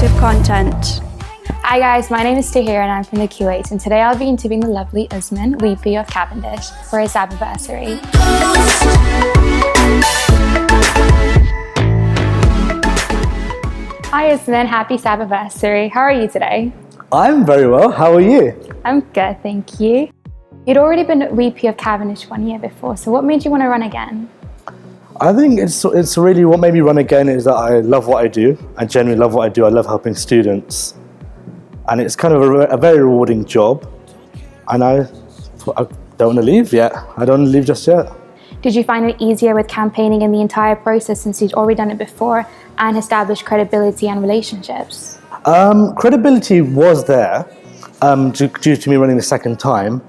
exclusive content. Hi guys, my name is Tahir and I'm from the Q8, and today I'll be interviewing the lovely Usman, VP of Cavendish, for his Sabbaversary. Hi Usman, happy Sabbaversary. How are you today? I'm very well. How are you? I'm good, thank you. You'd already been VP of Cavendish 1 year before, so what made you want to run again? I think it's really what made me run again is that I love what I do. I genuinely love what I do. I love helping students. And it's kind of a very rewarding job. And I don't want to leave yet. I don't want to leave just yet. Did you find it easier with campaigning in the entire process since you'd already done it before and established credibility and relationships? Credibility was there due to me running the second time.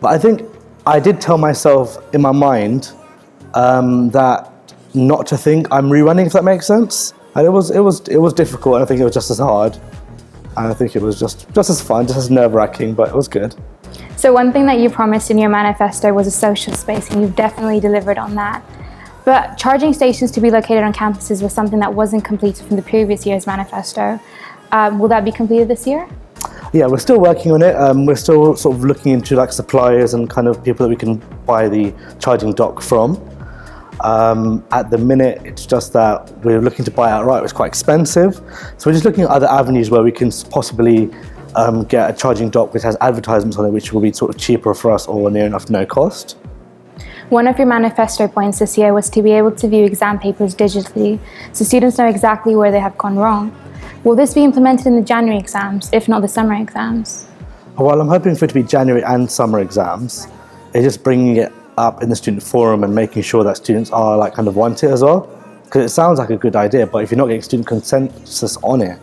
But I think I did tell myself in my mind that not to think I'm rerunning, if that makes sense. And it was difficult, and I think it was just as hard. And I think it was just as fun, just as nerve-wracking, but it was good. So one thing that you promised in your manifesto was a social space, and you've definitely delivered on that. But charging stations to be located on campuses was something that wasn't completed from the previous year's manifesto. Will that be completed this year? Yeah, we're still working on it. We're still sort of looking into like suppliers and kind of people that we can buy the charging dock from. At the minute, it's just that we're looking to buy outright. It's quite expensive. So we're just looking at other avenues where we can possibly get a charging dock which has advertisements on it, which will be sort of cheaper for us or near enough no cost. One of your manifesto points this year was to be able to view exam papers digitally, so students know exactly where they have gone wrong. Will this be implemented in the January exams, if not the summer exams? Well, I'm hoping for it to be January and summer exams. It's just bringing it up in the student forum and making sure that students are like kind of want it as well. Because it sounds like a good idea, but if you're not getting student consensus on it,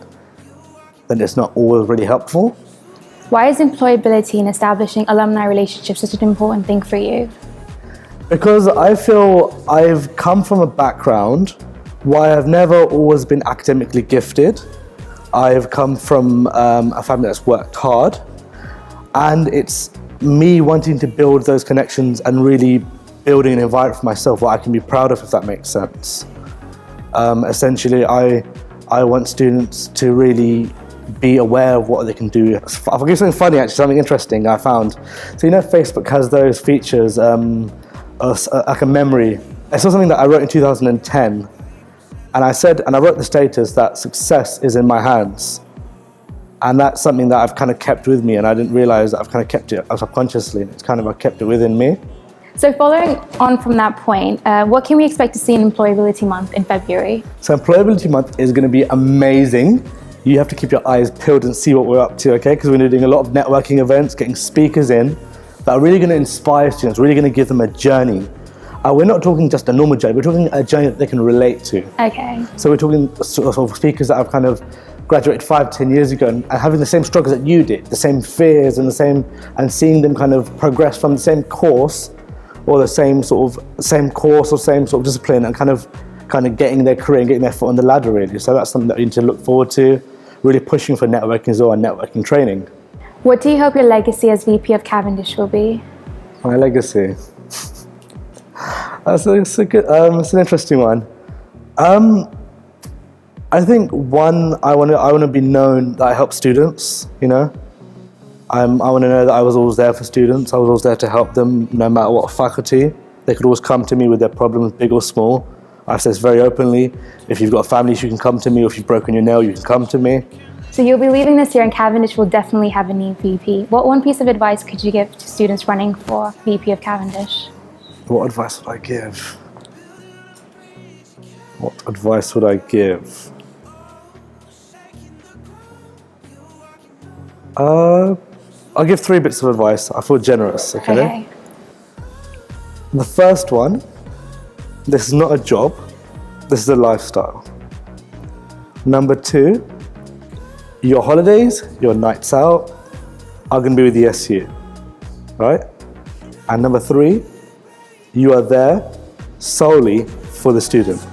then it's not always really helpful. Why is employability and establishing alumni relationships such an important thing for you? Because I feel I've come from a background where I've never always been academically gifted. I've come from a family that's worked hard, and it's me wanting to build those connections and really building an environment for myself what I can be proud of, if that makes sense. Essentially, I want students to really be aware of what they can do. I'll give you something funny, actually, something interesting I found. So you know Facebook has those features, like a memory. I saw something that I wrote in 2010, and I wrote the status that success is in my hands. And that's something that I've kind of kept with me, and I didn't realize that I've kind of kept it subconsciously. I've kept it within me. So following on from that point, what can we expect to see in Employability Month in February? So Employability Month is going to be amazing. You have to keep your eyes peeled and see what we're up to, okay? Because we're doing a lot of networking events, getting speakers in that are really going to inspire students, really going to give them a journey. We're not talking just a normal journey, we're talking a journey that they can relate to. Okay. So we're talking sort of speakers that have kind of graduated 5-10 years ago and having the same struggles that you did, the same fears and seeing them kind of progress from the same course or same sort of discipline and kind of getting their career and getting their foot on the ladder, really. So that's something that we need to look forward to, really pushing for networking as well and networking training. What do you hope your legacy as VP of Cavendish will be? My legacy? It's an interesting one. I think I want to be known that I help students, you know. I want to know that I was always there for students. I was always there to help them no matter what faculty. They could always come to me with their problems, big or small. I've said this very openly. If you've got a family issue, you can come to me, or if you've broken your nail, you can come to me. So you'll be leaving this year and Cavendish will definitely have a new VP. What one piece of advice could you give to students running for VP of Cavendish? What advice would I give? What advice would I give? I'll give 3 bits of advice. I feel generous, okay? The first one, this is not a job, this is a lifestyle. Number 2, your holidays, your nights out are going to be with the SU, right? And number 3, you are there solely for the student.